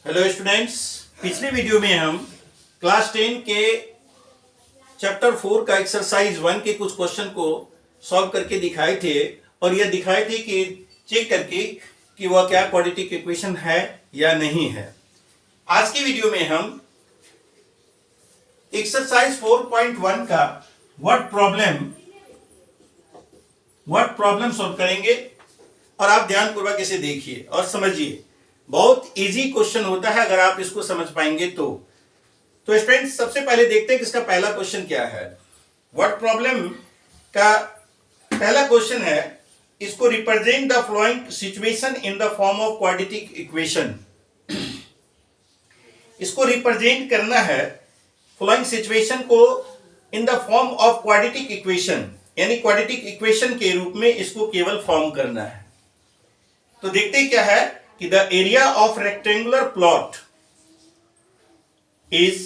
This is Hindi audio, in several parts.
हेलो स्टूडेंट्स, पिछले वीडियो में हम क्लास 10 के चैप्टर 4 का एक्सरसाइज 1 के कुछ क्वेश्चन को सॉल्व करके दिखाए थे और यह दिखाए थे कि चेक करके कि वह क्या क्वाड्रेटिक इक्वेशन है या नहीं है। आज की वीडियो में हम एक्सरसाइज 4.1 का वर्ड प्रॉब्लम सॉल्व करेंगे और आप ध्यानपूर्वक इसे देखिए और समझिए। बहुत इजी क्वेश्चन होता है अगर आप इसको समझ पाएंगे तो स्टूडेंट्स, सबसे पहले देखते हैं कि इसका पहला क्वेश्चन क्या है। वर्ड प्रॉब्लम का पहला क्वेश्चन है, इसको represent the flowing situation in the form of quadratic equation. इसको रिप्रेजेंट करना है फ्लोइंग सिचुएशन को in the form of quadratic equation, यानी क्वाड्रेटिक इक्वेशन के रूप में इसको केवल फॉर्म करना है। तो देखते हैं क्या है कि the area of rectangular plot is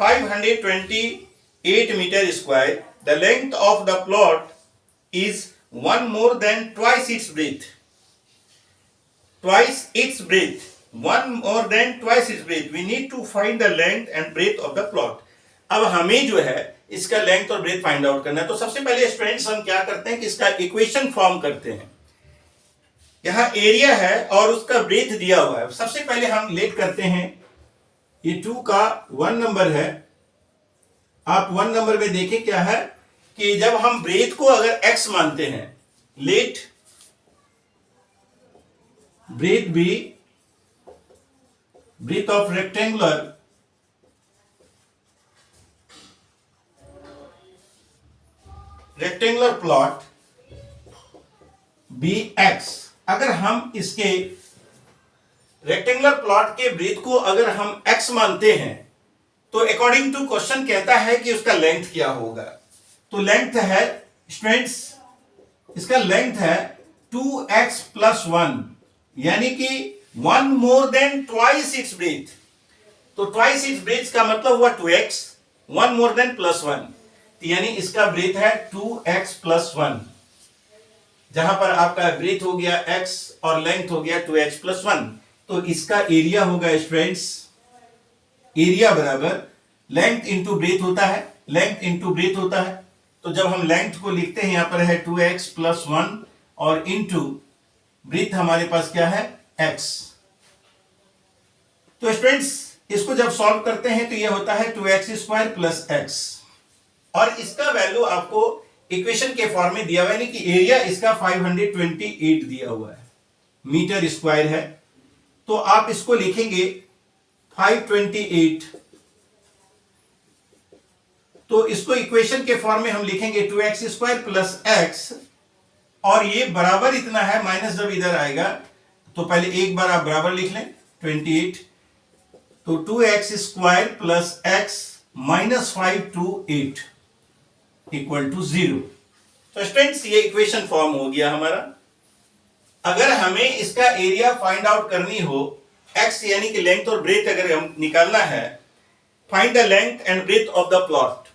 528 meter square. The length of the plot is one more than twice its breadth. One more than twice its breadth. We need to find the length and breadth of the plot. अब हमें जो है इसका लेंथ और ब्रेथ फाइंड आउट करना है। तो सबसे पहले स्टूडेंट्स हम क्या करते हैं कि इसका इक्वेशन फॉर्म करते हैं। यहां एरिया है और उसका ब्रेथ दिया हुआ है। सबसे पहले हम लेट करते हैं, ये 2 का 1 नंबर है। आप 1 नंबर में देखें क्या है कि जब हम ब्रेथ को अगर x मानते हैं, let breadth be breadth of rectangular plot be x। अगर हम इसके रेक्टेंगुलर प्लॉट के ब्रेथ को अगर हम x मानते हैं तो अकॉर्डिंग टू क्वेश्चन कहता है कि उसका लेंथ क्या होगा। तो लेंथ है स्टूडेंट्स, इसका लेंथ है 2x + 1, यानी कि 1 more than twice its breath. तो ट्वाइस इट्स ब्रेथ का मतलब हुआ 2x, 1 मोर देन +1, यानी इसका ब्रेथ है 2x + 1। जहां पर आपका ब्रेथ हो गया x और लेंथ हो गया 2x + 1, तो इसका एरिया होगा स्टूडेंट्स, एरिया बराबर लेंथ इंटू ब्रेथ होता है, लेंथ इंटू ब्रेथ होता है। तो जब हम लेंथ को लिखते हैं यहां पर है 2x + 1 और इंटू ब्रेथ हमारे पास क्या है x। तो स्टूडेंट्स इसको जब सॉल्व करते हैं तो यह होता है 2x² + x और इसका वैल्यू आपको इक्वेशन के फॉर्म में दिया हुआ है, यानी कि एरिया इसका 528 दिया हुआ है, मीटर स्क्वायर है। तो आप इसको लिखेंगे 528, तो इसको इक्वेशन के फॉर्म में हम लिखेंगे 2x² + x और ये बराबर इतना है, माइनस जब इधर आएगा तो पहले एक बार आप बराबर लिख लें 28, तो 2x² + x - 528 = 0। तो स्टूडेंट्स ये इक्वेशन फॉर्म हो गया हमारा। अगर हमें इसका एरिया फाइंड आउट करनी हो, x यानी कि लेंथ और ब्रेथ अगर हम निकालना है, find the length and breadth of the plot,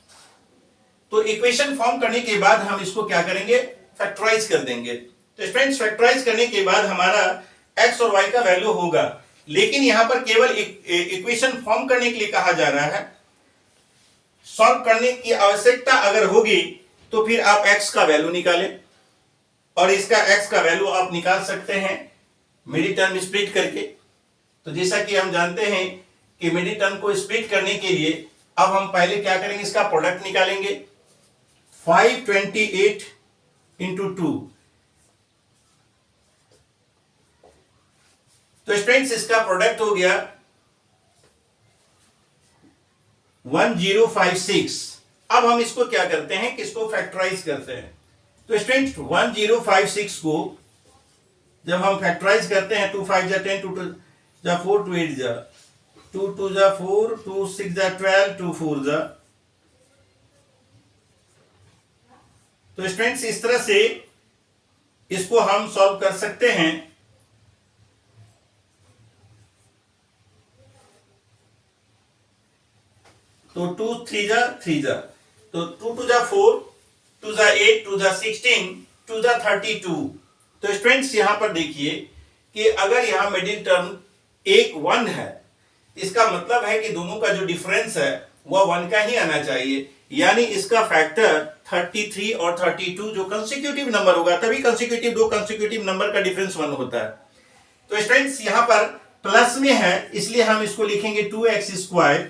तो इक्वेशन फॉर्म करने के बाद हम इसको क्या करेंगे, फैक्टराइज कर देंगे। तो स्टूडेंट्स फैक्टराइज करने के बाद हमारा x और y का वैल्यू होगा, लेकिन यहां पर केवल इक्वेशन फॉर्म करने के लिए कहा जा रहा है। सॉल्व करने की आवश्यकता अगर होगी तो फिर आप x का वैल्यू निकालें और इसका x का वैल्यू आप निकाल सकते हैं मिडिल टर्म स्प्लिट करके। तो जैसा कि हम जानते हैं कि मिडिल टर्म को स्प्लिट करने के लिए अब हम पहले क्या करेंगे, इसका प्रोडक्ट निकालेंगे। 528 × 2, तो स्टूडेंट्स इसका प्रोडक्ट हो गया 1056। अब हम इसको क्या करते हैं कि इसको फैक्टराइज करते हैं। तो स्टूडेंट्स 1056 को जब हम फैक्टराइज करते हैं, 2 5 = 10, 2 2 = 4, 2 8 = 2 2 = 4, 2 6 = 12, 2 4 =। तो स्टूडेंट्स इस तरह से इसको हम सॉल्व कर सकते हैं। तो 2 3 = 3 = तो 2 2 = 4, 2 * 8, 2 * 16, 2 * 32। तो स्टूडेंट्स यहां पर देखिए कि अगर यहां मिडिल टर्म एक 1 है इसका मतलब है कि दोनों का जो डिफरेंस है वह 1 का ही आना चाहिए, यानी इसका फैक्टर 33 और 32 जो कंसेक्यूटिव नंबर होगा, तभी दो कंसेक्यूटिव नंबर का डिफरेंस 1 होता है। तो स्टूडेंट्स यहां पर प्लस में है, इसलिए हम इसको लिखेंगे 2x square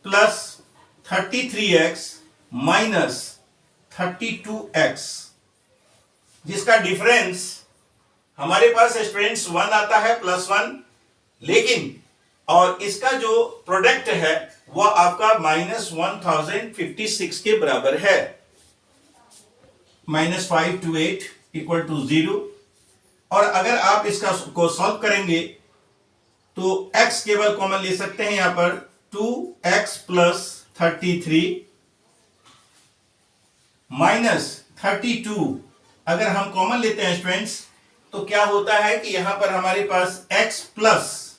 plus 33x minus 32x, जिसका डिफरेंस हमारे पास स्टूडेंट्स 1 आता है +1, लेकिन और इसका जो प्रोडक्ट है वह आपका -1056 के बराबर है। -5 to 8 = 0। और अगर आप इसका को सॉल्व करेंगे तो x केवल कॉमन ले सकते हैं यहां पर, 2x + 33 -32 अगर हम कॉमन लेते हैं स्टूडेंट्स तो क्या होता है कि यहां पर हमारे पास x +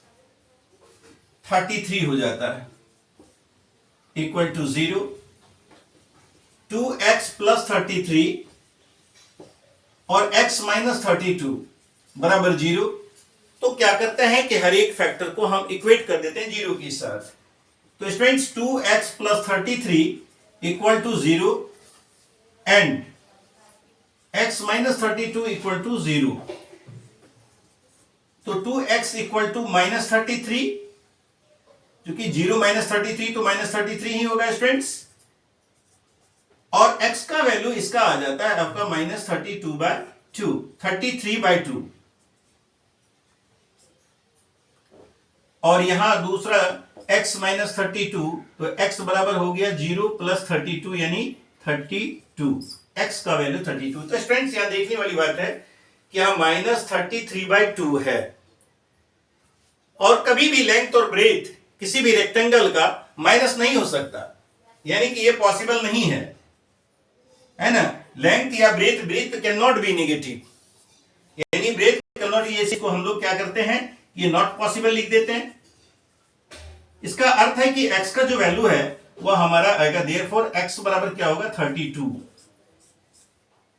33 हो जाता है = 0। 2x + 33 और x - 32 बराबर 0। तो क्या करते हैं कि हर एक फैक्टर को हम इक्वेट कर देते हैं 0 के साथ। तो स्टूडेंट्स 2x + 33 = 0 एंड x - 32 = 0। तो 2x = -33, क्योंकि 0 - 33 तो -33 ही होगा स्टूडेंट्स, और x का वैल्यू इसका आ जाता है आपका -32/2, 33/2। और यहां दूसरा x - 32, तो x बराबर हो गया 0 + 32 यानी 32, x का वैल्यू 32। तो स्टूडेंट्स यहां देखने वाली बात है कि यहां -33/2 है, और कभी भी लेंथ और ब्रेथ किसी भी रेक्टेंगल का माइनस नहीं हो सकता, यानी कि ये पॉसिबल नहीं है ना। लेंथ या breadth can not be negative, यानी ब्रेथ कैन नॉट, ये इसको हम लोग क्या करते हैं, ये नॉट पॉसिबल लिख देते हैं। इसका अर्थ है कि x का जो वैल्यू है वह हमारा आएगा, देयरफॉर x बराबर क्या होगा, 32।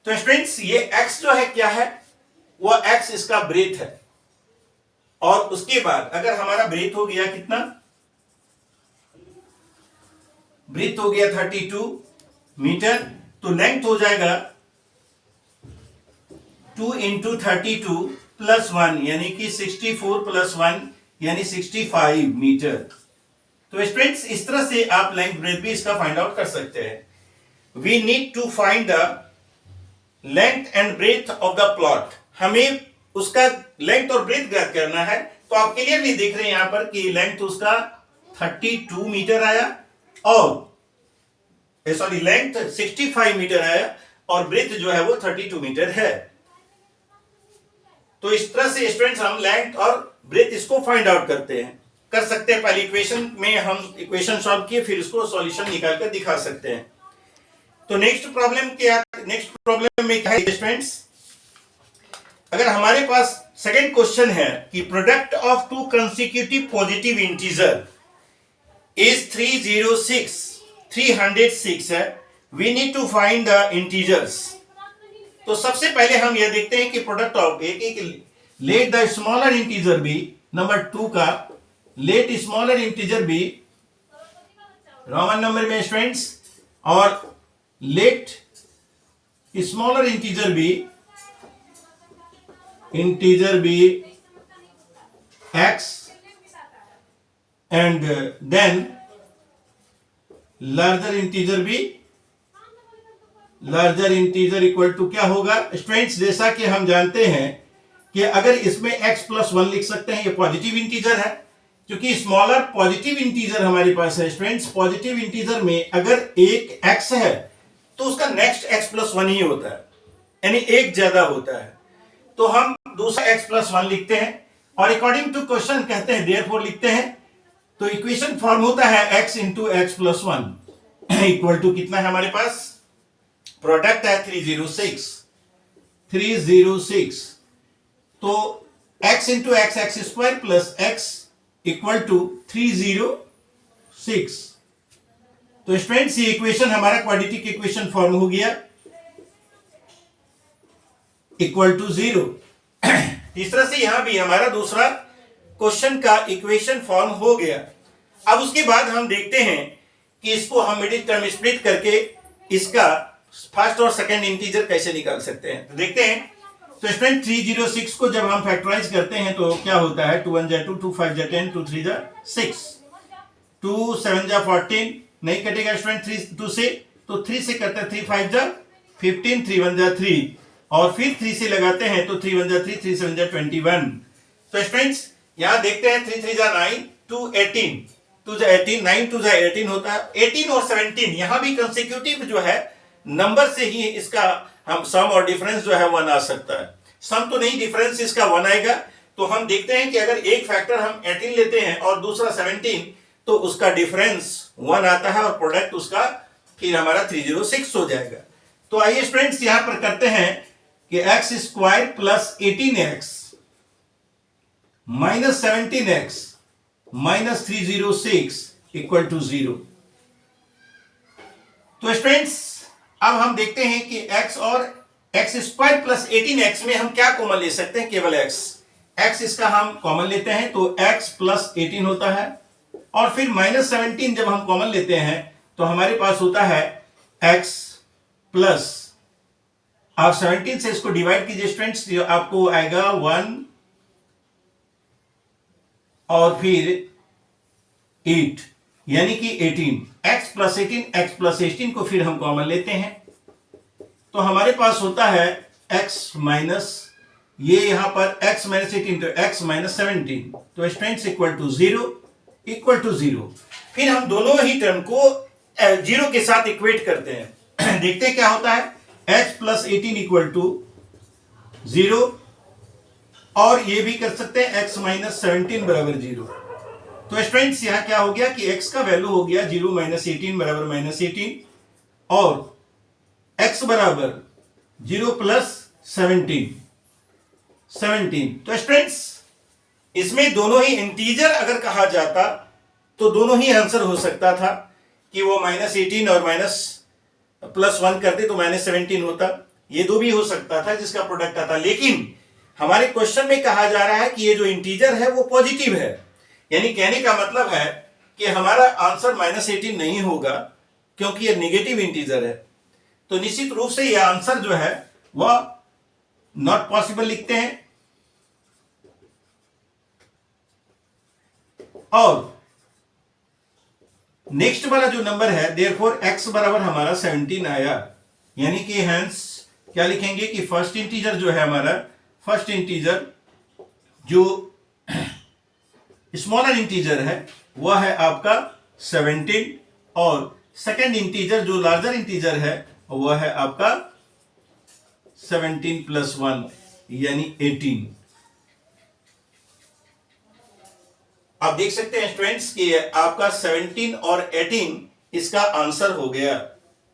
तो स्टूडेंट्स ये x जो है क्या है, वह x इसका ब्रेथ है, और उसके बाद अगर हमारा ब्रेथ हो गया कितना, ब्रेथ हो गया 32 मीटर, तो लेंथ हो जाएगा 2 × 32 + 1 यानी कि 64 + 1 यानी 65 मीटर। तो स्टूडेंट्स इस तरह से आप लेंथ ब्रेथ भी इसका फाइंड आउट कर सकते हैं। We need to find the length and breadth of the plot, हमें उसका लेंथ और ब्रेथ ज्ञात करना है। तो आप क्लियरली देख रहे हैं यहां पर कि लेंथ उसका 32 मीटर आया, और सॉरी लेंथ 65 मीटर आया, और ब्रेथ जो है वो 32 मीटर है। तो इस तरह से स्टूडेंट्स हम लेंथ और ब्रेथ इसको फाइंड आउट कर सकते हैं। पहले इक्वेशन में हम इक्वेशन सॉल्व किए, फिर इसको सॉल्यूशन निकाल कर दिखा सकते हैं। तो नेक्स्ट प्रॉब्लम में क्या है स्टूडेंट्स, अगर हमारे पास सेकंड क्वेश्चन है कि product of two consecutive positive integer is 306 है, we need to find the integers. तो सबसे पहले हम यह देखते हैं कि प्रोडक्ट ऑफ एक let the smaller integer be, number 2 का let smaller integer be roman number में स्टूडेंट्स, और let smaller integer be x and then larger integer equal to क्या होगा स्टूडेंट्स, जैसा कि हम जानते हैं कि अगर इसमें x + 1 लिख सकते हैं, ये पॉजिटिव इंटीजर है, क्योंकि स्मॉलर पॉजिटिव इंटीजर हमारे पास है स्टूडेंट्स। पॉजिटिव इंटीजर में अगर एक x है तो उसका नेक्स्ट x + 1 ही होता है, यानी एक ज्यादा होता है, तो हम दूसरा x + 1 लिखते हैं, और अकॉर्डिंग टू क्वेश्चन कहते हैं देयरफॉर लिखते हैं। तो इक्वेशन फॉर्म होता है x × x + 1 इक्वल टू कितना है हमारे पास, प्रोडक्ट है 306। तो x × x² + x = 306। तो स्टूडेंट्स ये इक्वेशन हमारा क्वाड्रेटिक इक्वेशन फॉर्म हो गया, = 0। इस तरह से यहां भी हमारा दूसरा क्वेश्चन का इक्वेशन फॉर्म हो गया। अब उसके बाद हम देखते हैं कि इसको हम मिडिल टर्म स्प्लिट करके इसका फर्स्ट और सेकंड इंटीजर कैसे निकाल सकते हैं। तो देखते हैं। तो स्टूडेंट 306 को जब हम फैक्टराइज करते हैं तो क्या होता है, 2 1 जा 2, 2 5 जा 10, 2 3 जा 6, 2 7 जा 14, नहीं कटेगा स्टूडेंट 3 2 से, तो 3 से करते हैं 3 5 जा 15, 3 1 जा 3, और फिर 3 से लगाते हैं तो 3 1 जा 3, 3 7 जा 21। तो स्टूडेंट्स यहां देखते हैं 3 3 जा 9, 2 18, 2 जा 18, 9 2 जा 18 होता है। 18 और 17 यहां भी कंसेक्यूटिव जो है नंबर से ही इसका हम सम और डिफरेंस जो है 1 आ सकता है। सम तो नहीं, डिफरेंस इसका 1 आएगा। तो हम देखते हैं कि अगर एक फैक्टर हम 18 लेते हैं और दूसरा 17, तो उसका डिफरेंस 1 आता है और प्रोडक्ट उसका फिर हमारा 306 हो जाएगा। तो आइए स्टूडेंट्स यहां पर करते हैं कि x square plus 18x minus 17x minus 306 equal to 0। तो स्टूडेंट्स अब हम देखते हैं कि x और एक्स स्क्वायर प्लस 18x में हम क्या कॉमन ले सकते हैं, केवल x इसका हम कॉमन लेते हैं तो x प्लस 18 होता है, और फिर माइनस 17 जब हम कॉमन लेते हैं तो हमारे पास होता है x प्लस, आप 17 से इसको डिवाइड कीजिए स्टूडेंट्स, आपको आएगा 1 और फिर 8 यानी कि 18, x प्लस 18, x प्लस 18 को फिर हम कॉमन लेते हैं तो हमारे पास होता है x माइनस, ये यहां पर x माइनस 18 तो x माइनस 17, तो स्टूडेंट्स इक्वल टू 0। फिर हम दोनों ही टर्म को 0 के साथ इक्वेट करते हैं। देखते हैं क्या होता है, x प्लस 18 इक्वल टू 0, और ये भी कर सकते हैं x माइनस 17 बराबर 0। तो स्टूडेंट्स यहां क्या हो गया कि x का वैल्यू हो गया 0 माइनस 18 बराबर माइनस 18, और x बराबर 0 प्लस 17। तो स्टूडेंट्स इसमें दोनों ही इंटीजर अगर कहा जाता तो दोनों ही आंसर हो सकता था कि वो माइनस 18 और माइनस प्लस 1 करते तो माइनस 17 होता, ये दो भी हो सकता था जिसका प्रोडक्ट आता। लेकिन हमारे क्वेश्चन में कहा जा रहा है कि ये जो इंटीजर है वो पॉजिटिव है, यानी कहने का मतलब है कि हमारा आंसर माइनस 18 नहीं होगा क्योंकि ये नेगेटिव इंटीजर है। तो निश्चित रूप से यह आंसर जो है वह नॉट पॉसिबल लिखते हैं। और नेक्स्ट वाला जो नंबर है देयरफॉर x बराबर हमारा 17 आया, यानी कि हेंस क्या लिखेंगे कि फर्स्ट इंटीजर जो है हमारा, फर्स्ट इंटीजर जो स्मॉलर इंटीजर है वह है आपका 17, और सेकेंड इंटीजर जो लार्जर इंटीजर है वह है आपका 17 प्लस 1 यानी 18। आप देख सकते हैं स्टूडेंट्स कि आपका 17 और 18 इसका आंसर हो गया।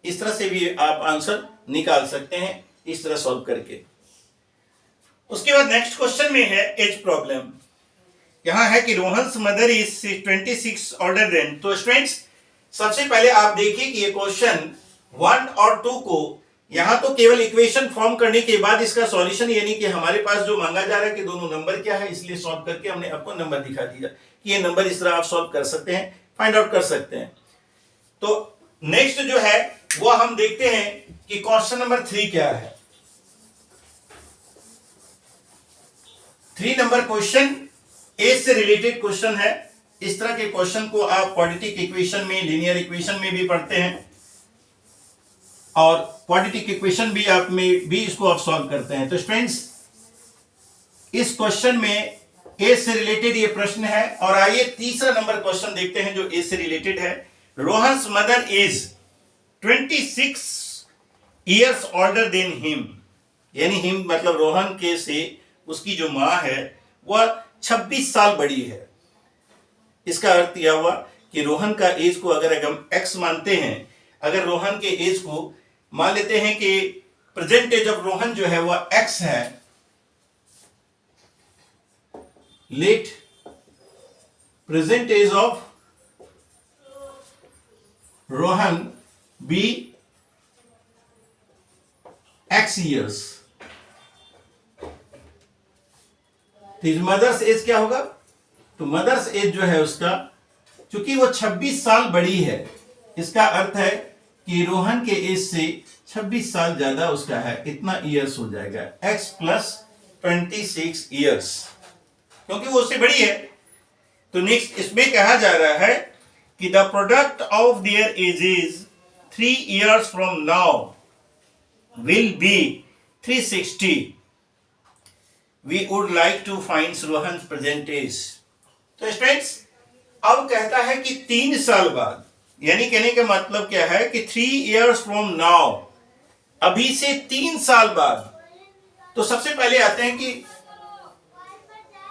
इस तरह से भी आप आंसर निकाल सकते हैं, इस तरह सॉल्व करके। उसके बाद नेक्स्ट क्वेश्चन में है एज प्रॉब्लम। यहां है कि Rohan's mother is 26 older than. तो स्टूडेंट्स सबसे पहले आप देखिए कि ये क्वेश्चन 1 और 2 को यहां तो केवल इक्वेशन फॉर्म करने के बाद इसका सॉल्यूशन, यानी कि हमारे पास जो मांगा जा रहा है कि दोनों नंबर क्या है, इसलिए सॉल्व करके हमने आपको नंबर दिखा दिया कि ये नंबर इस तरह आप सॉल्व कर सकते हैं, फाइंड आउट कर सकते हैं। तो नेक्स्ट जो है वो हम देखते हैं कि क्वेश्चन नंबर 3 क्या है। 3 नंबर क्वेश्चन एज से रिलेटेड क्वेश्चन है। इस तरह के क्वेश्चन को आप क्वाड्रेटिक इक्वेशन में, लीनियर इक्वेशन में भी पढ़ते हैं, और क्वाड्रेटिक इक्वेशन भी आप में भी इसको आप सॉल्व करते हैं। तो स्टूडेंट्स इस क्वेश्चन में एज से रिलेटेड ये प्रश्न है। और आइए तीसरा नंबर क्वेश्चन देखते हैं जो एज से रिलेटेड है। Rohan's mother is 26 years older than him, यानी हिम मतलब रोहन के से उसकी जो मां है वह 26 साल बड़ी है। इसका अर्थ यह हुआ कि रोहन का एज को अगर हम x मानते हैं, अगर रोहन के एज को मान लेते हैं कि प्रेजेंट एज ऑफ रोहन जो है वह x है, let present age of Rohan be x years, तो मदर्स एज क्या होगा, तो मदर्स एज जो है उसका क्योंकि वो 26 साल बड़ी है, इसका अर्थ है कि रोहन के एज से 26 साल ज्यादा उसका है, इतना ईयर्स हो जाएगा, x प्लस 26 ईयर्स, क्योंकि वो उससे बड़ी है। तो नेक्स्ट इसमें कहा जा रहा है कि the product of their edges 3 years from now will be 360. We would like to find Rohan's present age. तो स्टूडेंट्स अब कहता है कि 3 साल बाद, यानी कहने का मतलब क्या है कि 3 years from now, अभी से 3 साल बाद। तो सबसे पहले आते हैं कि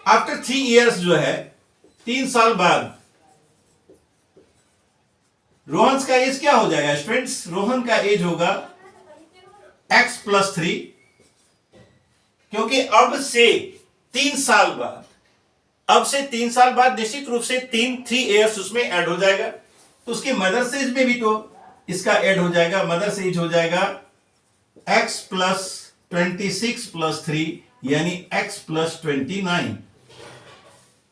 आफ्टर 3 years जो है, 3 साल बाद रोहन का एज क्या हो जाएगा स्टूडेंट्स? रोहन का एज होगा x प्लस 3, क्योंकि अब से 3 साल बाद, अब से 3 साल बाद निश्चित रूप से 3 ईयर्स उसमें ऐड हो जाएगा, तो उसके मदर्स एज में भी तो इसका ऐड हो जाएगा, मदर्स एज हो जाएगा x प्लस 26 प्लस 3 यानी x प्लस 29।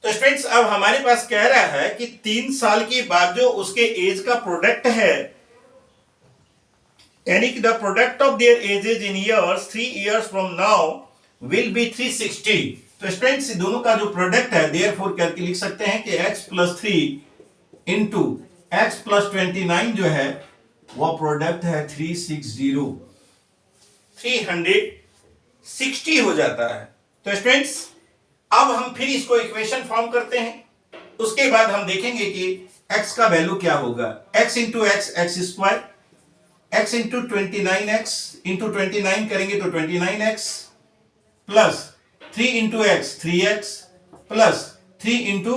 तो स्टूडेंट्स अब हमारे पास कह रहा है कि 3 साल के बाद जो उसके एज का प्रोडक्ट है, यानी कि the product of their edges in years 3 years from now will be 360। तो स्टूडेंट्स दोनों का जो प्रोडक्ट है देयरफॉर करके लिख सकते हैं कि x plus 3 into x plus 29 जो है वह प्रोडक्ट है 360 हो जाता है। तो स्टूडेंट्स अब हम फिर इसको इक्वेशन फॉर्म करते हैं, उसके बाद हम देखेंगे कि x का वैल्यू क्या होगा। x into x x square, x into 29x into 29 करेंगे तो 29x plus 3 into x 3x plus 3 into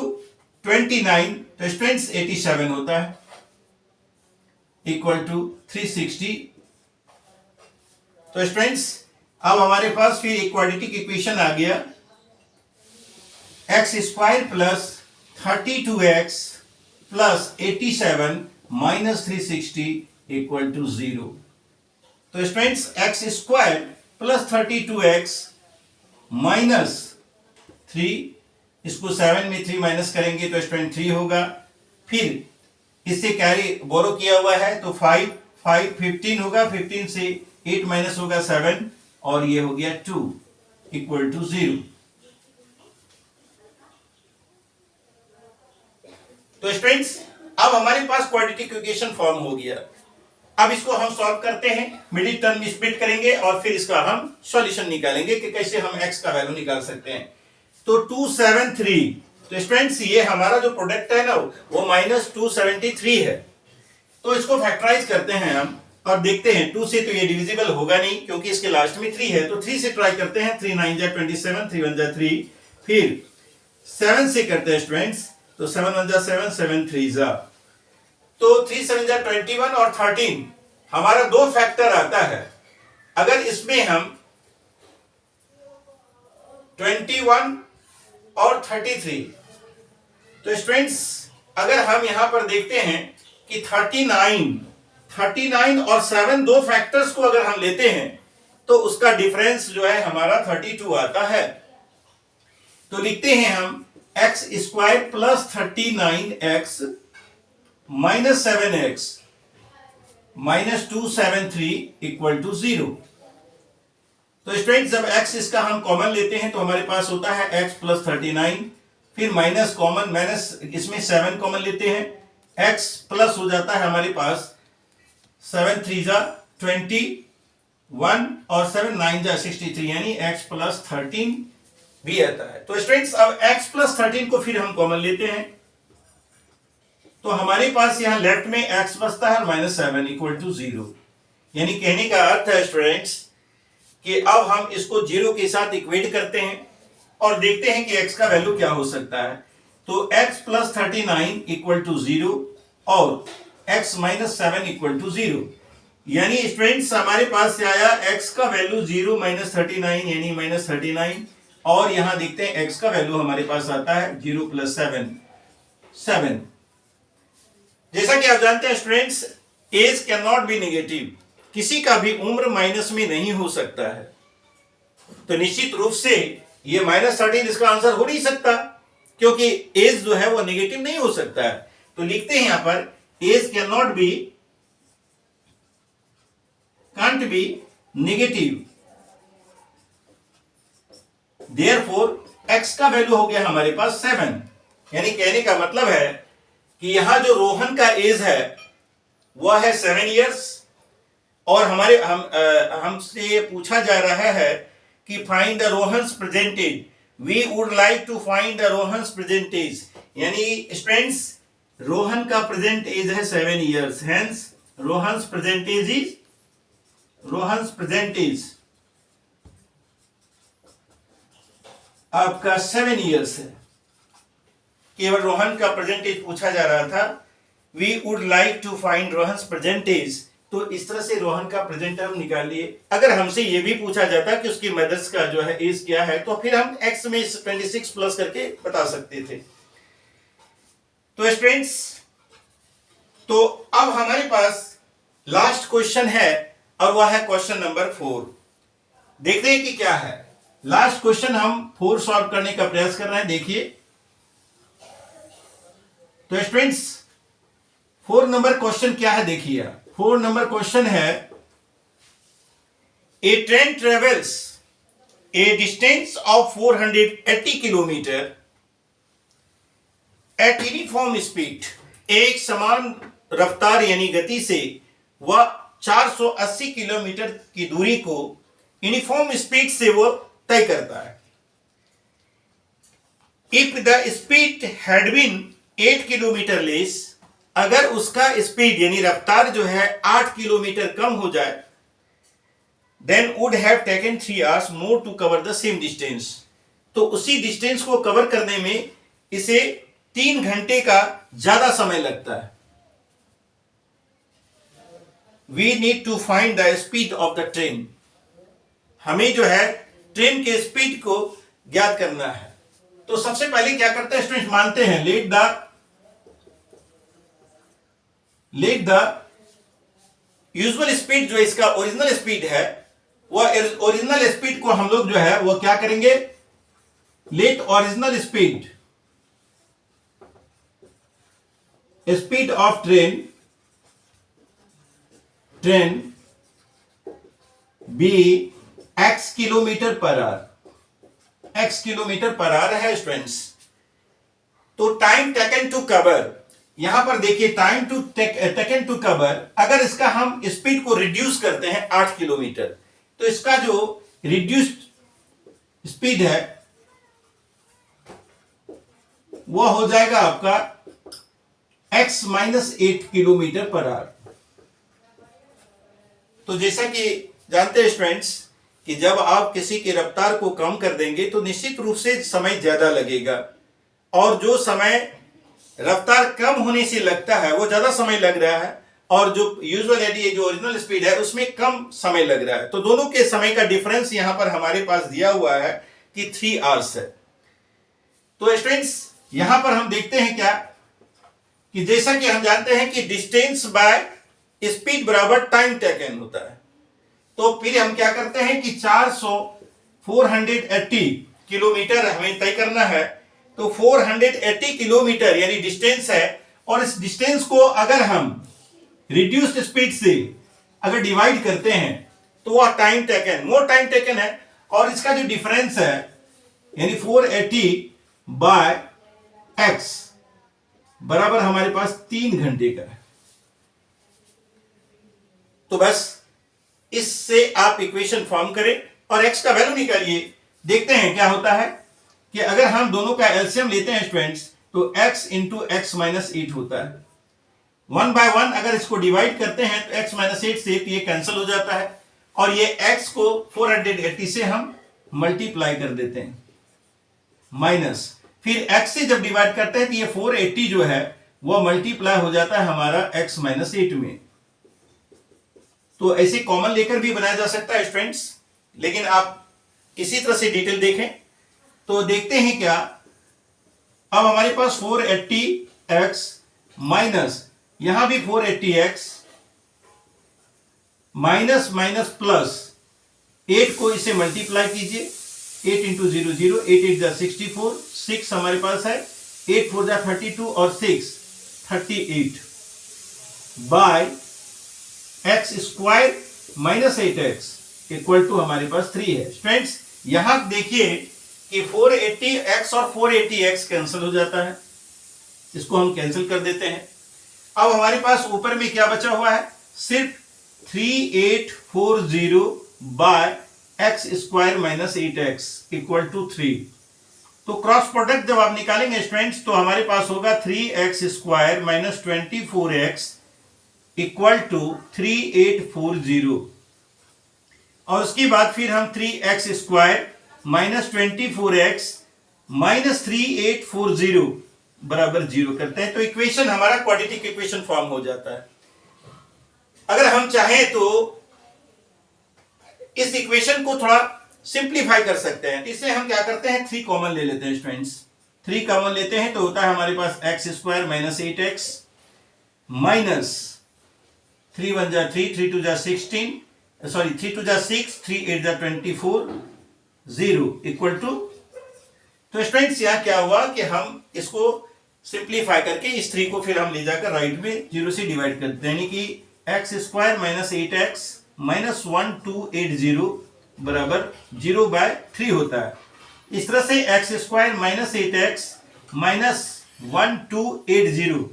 29, तो स्टूडेंट्स 87 होता है इक्वल टू 360। तो स्टूडेंट्स अब हमारे पास फिर एक क्वाड्रेटिक इक्वेशन आ गया, x square plus 32x plus 87 minus 360 equal to 0। तो students x square plus 32x minus 3, इसको 7 में 3 माइनस करेंगे तो स्टूडेंट 3 होगा, फिर इससे कैरी बोरो किया हुआ है तो 15 होगा, 15 से 8 माइनस होगा 7 और ये हो गया 2 इक्वल टू 0। तो स्टूडेंट्स अब हमारे पास क्वाड्रेटिक इक्वेशन फॉर्म हो गया। अब इसको हम सॉल्व करते हैं, मिडिल टर्म में स्प्लिट करेंगे और फिर इसका हम सॉल्यूशन निकालेंगे कि कैसे हम x का वैल्यू निकाल सकते हैं। तो 273, तो स्टूडेंट्स ये हमारा जो प्रोडक्ट है ना वो माइनस 273 है। तो इसको फैक्टराइज करते हैं हम और देखते हैं, 2 से तो ये डिविजिबल होगा नहीं क्योंकि इसके लास्ट में 3 है, तो 3 से ट्राई करते हैं, 3 9 जा 27, 3 1 जा 3, फिर 7 से करते हैं स्टूडेंट्स, तो 7 1 जा 7, 7 3 जा, तो 3 7 जा 21 और 13 हमारा 2 फैक्टर आता है। अगर इसमें हम 21 और 33, तो स्टूडेंट्स अगर हम यहां पर देखते हैं कि 39 और 7 2 फैक्टर्स को अगर हम लेते हैं तो उसका डिफरेंस जो है हमारा 32 आता है। तो लिखते हैं हम x square plus 39x minus 7x minus 273 equal to 0। तो स्टूडेंट्स जब x इसका हम कॉमन लेते हैं तो हमारे पास होता है x प्लस 39, फिर माइनस कॉमन, माइनस इसमें 7 कॉमन लेते हैं, x प्लस हो जाता है हमारे पास 7 3 जा 21 और 7 9 जा 63 यानी x प्लस 13 भी आता है। तो स्टूडेंट्स अब x प्लस 13 को फिर हम कॉमन लेते हैं तो हमारे पास यहां लेफ्ट में x बचता है माइनस 7 इक्वल टू 0। यानी कहने का अर्थ है स्टूडेंट्स कि अब हम इसको 0 के साथ इक्वेट करते हैं और देखते हैं कि x का वैल्यू क्या हो सकता है। तो x प्लस 39 इक्वल टू 0 और x माइनस 7 इक्वल टू 0, यानी स्टूडेंट्स हमारे पास से आया x का वैल्यू 0 माइनस 39 यानी माइनस 39, और यहां देखते हैं x का वैल्यू हमारे पास आता है 0 प्लस 7। जैसा कि आप जानते हैं students age can not be negative, किसी का भी उम्र माइनस में नहीं हो सकता है, तो निश्चित रूप से ये माइनस 13 इसका आंसर हो नहीं सकता क्योंकि एज जो है वो नेगेटिव नहीं हो सकता है। तो लिखते हैं यहां पर age can't be negative, therefore x का वैल्यू हो गया हमारे पास 7। यानी कहने का मतलब है कि यहां जो रोहन का एज है वह है 7 इयर्स, और हमसे पूछा जा रहा है कि find the Rohan's percentage. We would like to find the Rohan's percentage, यानी स्टूडेंट्स रोहन का प्रेजेंट एज है 7 इयर्स, हेंस रोहन्स परसेंटेज आपका 7 इयर्स है। केवल रोहन का परसेंटेज पूछा जा रहा था। We would like to find Rohan's percentage, तो इस तरह से रोहन का प्रेजेंट टर्म निकालिए। अगर हमसे यह भी पूछा जाता कि उसकी मदर्स का जो है एज क्या है, तो फिर हम एक्स में 26 प्लस करके बता सकते थे। तो स्टूडेंट्स, तो अब हमारे पास लास्ट क्वेश्चन है और वह है क्वेश्चन नंबर 4। देखते हैं कि क्या है। लास्ट क्वेश्चन हम 4 सॉल्व करने का प्रयास कर रहे हैं। देखिए, तो स्टूडेंट्स 4 नंबर क्वेश्चन क्या है, देखिए 4 नंबर क्वेश्चन है, a train travels a distance of 480 kilometre at uniform speed. एक समान रफ्तार यानी गति से वह 480 किलोमीटर की दूरी को यूनिफॉर्म स्पीड से वो तय करता है। If the speed had been 8 kilometre less, अगर उसका स्पीड यानी रफ्तार जो है 8 किलोमीटर कम हो जाए, then would have taken 3 hours more to cover the same distance, तो उसी डिस्टेंस को कवर करने में इसे 3 घंटे का ज्यादा समय लगता है। We need to find the speed of the train, हमें जो है ट्रेन के स्पीड को ज्ञात करना है। तो सबसे पहले क्या करते हैं स्टूडेंट, मानते हैं लेट द यूजुअल स्पीड जो इसका ओरिजिनल स्पीड है, वह ओरिजिनल स्पीड को हम लोग जो है वह क्या करेंगे, let original speed of train be x kilometre per hour. x kilometre per hour है स्टूडेंट्स। तो टाइम टेकन टू कवर, यहां पर देखिए time to taken to cover, अगर इसका हम स्पीड को रिड्यूस करते हैं 8 किलोमीटर, तो इसका जो रिड्यूस्ड स्पीड है वो हो जाएगा आपका x minus 8 kilometre per our. तो जैसा कि जानते हैं स्टूडेंट्स कि जब आप किसी की रफ्तार को कम कर देंगे तो निश्चित रूप से समय ज्यादा लगेगा, और जो समय रफ्तार कम होने से लगता है वो ज्यादा समय लग रहा है, और जो यूजुअली जो ओरिजिनल स्पीड है उसमें कम समय लग रहा है। तो दोनों के समय का डिफरेंस यहां पर हमारे पास दिया हुआ है कि 3 आवर्स है। तो स्टूडेंट्स यहां पर हम देखते हैं क्या कि जैसा कि हम जानते हैं कि डिस्टेंस बाय स्पीड बराबर टाइम टेकन होता है। तो फिर हम क्या करते हैं कि 480 किलोमीटर हमें तय करना है। तो 480 किलोमीटर यानी डिस्टेंस है, और इस डिस्टेंस को अगर हम रिड्यूस्ड स्पीड से अगर डिवाइड करते हैं तो वह time taken, more time taken है, और इसका जो डिफरेंस है यानी 480 बाय x बराबर हमारे पास 3 घंटे का है। तो बस इससे आप इक्वेशन फॉर्म करें और x का वैल्यू निकालिए। देखते हैं क्या होता है कि अगर हम दोनों का एलसीएम लेते हैं स्टूडेंट्स, तो x इंटू एक्स माइनस 8 होता है। 1 बाय 1 अगर इसको डिवाइड करते हैं तो x माइनस 8 से ये कैंसिल हो जाता है, और ये x को 480 से हम मल्टीप्लाई कर देते हैं, माइनस फिर x से जब डिवाइड करते हैं तो ये 480 जो है वह मल्टीप्लाई हो जाता है हमारा x माइनस 8 में। तो ऐसे कॉमन लेकर भी बनाया जा सकता है स्टूडेंट्स, लेकिन आप इसी तरह से डिटेल देखें। तो देखते हैं क्या, अब हमारे पास 480x माइनस यहां भी 480x माइनस माइनस प्लस 8 को इसे मल्टीप्लाई कीजिए, 8 इंटू 0 0, 8 8 जा 64, 6 हमारे पास है, 8 4 जा 32 और 6 38 by x square minus 8x equal to हमारे पास 3 है। स्टूडेंट्स यहां देखिए कि 480x और 480x कैंसिल हो जाता है, इसको हम कैंसिल कर देते हैं। अब हमारे पास ऊपर में क्या बचा हुआ है, सिर्फ 3840 by x square minus 8x equal to 3। तो क्रॉस प्रोडक्ट जब आप निकालेंगे स्टूडेंट्स तो हमारे पास होगा 3x square minus 24x equal to 3840 और उसके बाद फिर हम 3x square minus 24x minus 3840 बराबर 0 करते हैं। तो इक्वेशन हमारा क्वाड्रेटिक इक्वेशन फॉर्म हो जाता है। अगर हम चाहें तो इस इक्वेशन को थोड़ा सिंप्लीफाई कर सकते हैं। इससे हम क्या करते हैं, 3 कॉमन ले लेते हैं स्टूडेंट्स। 3 कॉमन लेते हैं तो होता है हमारे पास X square minus 8x minus 3 1 जा 3 3 2 जा 16 सॉरी 3 2 जा 6 3 8 जा 24 0 इक्वल टू। तो स्टूडेंट्स यहां क्या हुआ कि हम इसको सिंप्लीफाई करके इस 3 को फिर हम ले जाकर राइट में 0 से डिवाइड करते हैं, यानी कि x square minus 8x minus 1280 बराबर 0 बाय 3 होता है। इस तरह से x square minus 8x minus 1280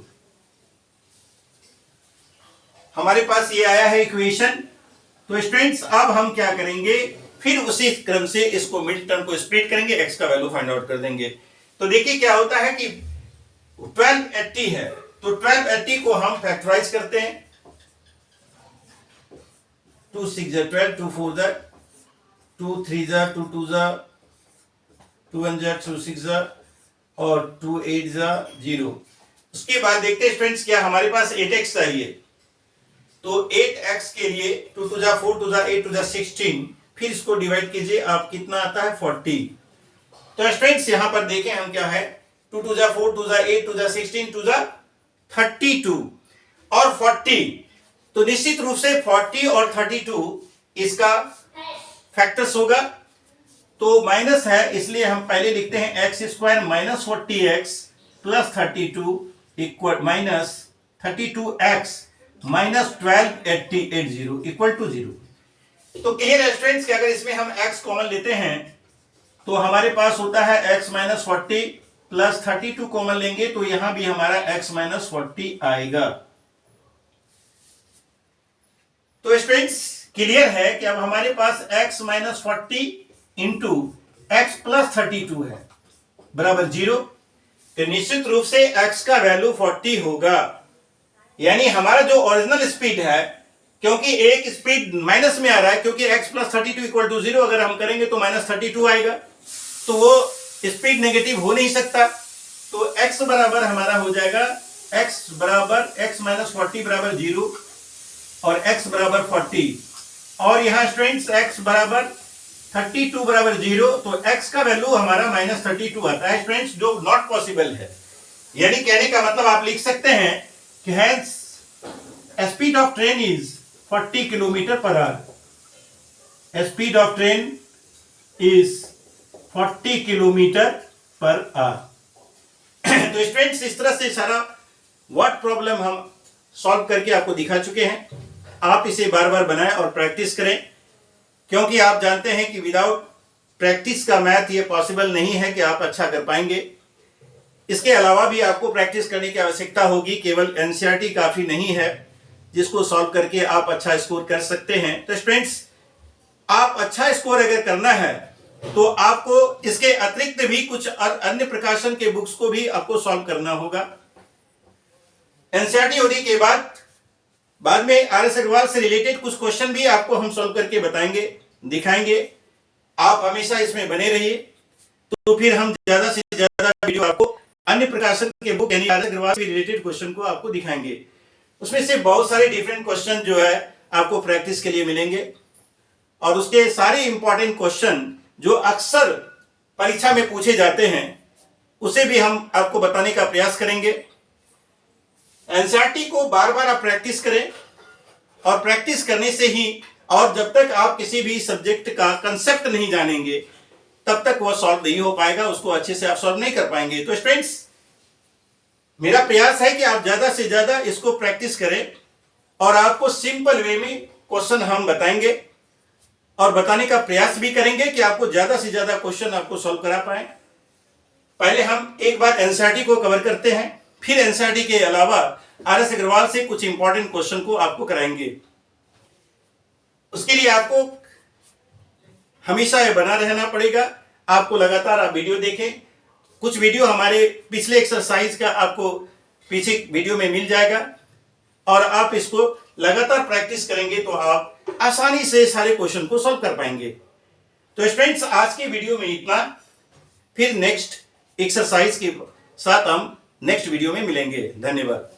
हमारे पास ये आया है इक्वेशन। तो स्टूडेंट्स अब हम क्या करेंगे, फिर उसी क्रम से इसको मिड टर्म को स्प्लिट करेंगे, x का वैल्यू फाइंड आउट कर देंगे। तो देखिए क्या होता है कि 1280 है तो 1280 को हम फैक्टराइज करते हैं। 2 6 जा 12 2 4 जा 2 3 जा 2 2 जा 2 1 जा 2 6 जा और 2 8 जा 0। उसके बाद देखते हैं स्टूडेंट्स क्या हमारे पास 8x चाहिए। तो 8x के लिए 2 2 जा 4 2 जा 8 2 जा 16, फिर इसको डिवाइड कीजिए, आप कितना आता है 40। तो स्टूडेंट्स यहां पर देखें हम क्या है, 2 2 जा 4 2 जा 8 2 जा 16 2 जा 32 और 40। तो निश्चित रूप से 40 और 32 इसका फैक्टर्स होगा। तो माइनस है इसलिए हम पहले लिखते हैं x square minus 40x plus 32 equal minus 32x minus 1280 equal to 0। तो क्लियर है स्टूडेंट्स कि अगर इसमें हम x कॉमन लेते हैं तो हमारे पास होता है x माइनस 40 प्लस 32 कॉमन लेंगे तो यहां भी हमारा x माइनस 40 आएगा। तो स्टूडेंट्स क्लियर है कि अब हमारे पास x minus 40 into x plus 32 है बराबर 0। तो निश्चित रूप से x का वैल्यू 40 होगा, यानी हमारा जो ओरिजिनल स्पीड है, क्योंकि एक स्पीड माइनस में आ रहा है क्योंकि x प्लस 32 इक्वल टू 0 अगर हम करेंगे तो माइनस 32 आएगा, तो वो स्पीड नेगेटिव हो नहीं सकता। तो x बराबर हमारा हो जाएगा x बराबर x माइनस 40 बराबर 0 और x बराबर 40 और यहां स्टूडेंट्स x बराबर 32 बराबर 0, तो x का वैल्यू हमारा माइनस 32 आता है स्टूडेंट्स, जो नॉट पॉसिबल है। यानी कहने का मतलब आप लिख सकते हैं कि hence speed of train is 40 kilometre per our. Speed of train is 40 kilometre per our. तो स्टूडेंट्स इस तरह से सारा वर्ड प्रॉब्लम हम सॉल्व करके आपको दिखा चुके हैं। आप इसे बार बार बनाएं और प्रैक्टिस करें, क्योंकि आप जानते हैं कि विदाउट प्रैक्टिस का मैथ ये पॉसिबल नहीं है कि आप अच्छा कर पाएंगे। इसके अलावा भी आपको प्रैक्टिस करने की आवश्यकता होगी, केवल एनसीईआरटी काफी नहीं है जिसको सॉल्व करके आप अच्छा स्कोर कर सकते हैं। तो स्टूडेंट्स आप अच्छा स्कोर अगर करना है तो आपको इसके अतिरिक्त भी कुछ अन्य प्रकाशन के बुक्स को भी आपको सॉल्व करना होगा। एनसीईआरटी होने के बाद में आर.एस. अग्रवाल से रिलेटेड कुछ क्वेश्चन भी आपको हम सॉल्व करके बताएंगे, दिखाएंगे। आप हमेशा इसमें बने रहिए, तो फिर हम ज्यादा से ज्यादा वीडियो आपको अन्य प्रकाशन के बुक यानी आर.एस. अग्रवाल से रिलेटेड क्वेश्चन को आपको दिखाएंगे। उसमें से बहुत सारे डिफरेंट क्वेश्चन जो है आपको प्रैक्टिस के लिए मिलेंगे और उसके सारे इंपॉर्टेंट क्वेश्चन जो अक्सर परीक्षा में पूछे जाते हैं उसे भी हम आपको बताने का प्रयास करेंगे। एनसीईआरटी को बार बार आप प्रैक्टिस करें और प्रैक्टिस करने से ही, और जब तक आप किसी भी सब्जेक्ट का कंसेप्ट नहीं जानेंगे तब तक वह सॉल्व नहीं हो पाएगा, उसको अच्छे से आप सॉल्व नहीं कर पाएंगे। तो स्टूडेंट्स मेरा प्रयास है कि आप ज्यादा से ज्यादा इसको प्रैक्टिस करें और आपको सिंपल वे में क्वेश्चन हम बताएंगे और बताने का प्रयास भी करेंगे कि आपको ज्यादा से ज्यादा क्वेश्चन आपको सॉल्व करा पाए। पहले हम एक बार एनसीईआरटी को कवर करते हैं, फिर एनसीईआरटी के अलावा आर.एस. अग्रवाल से कुछ इंपॉर्टेंट क्वेश्चन को आपको कराएंगे। उसके लिए आपको हमेशा ये बना रहना पड़ेगा। आपको लगातार आप वीडियो देखें। कुछ वीडियो हमारे पिछले एक्सरसाइज का आपको पीछे वीडियो में मिल जाएगा और आप इसको लगातार प्रैक्टिस करेंगे तो आप आसानी से सारे क्वेश्चन को सॉल्व कर पाएंगे। तो स्टूडेंट्स, आज के वीडियो में इतना। फिर नेक्स्ट एक्सरसाइज के साथ हम नेक्स्ट वीडियो में मिलेंगे। धन्यवाद।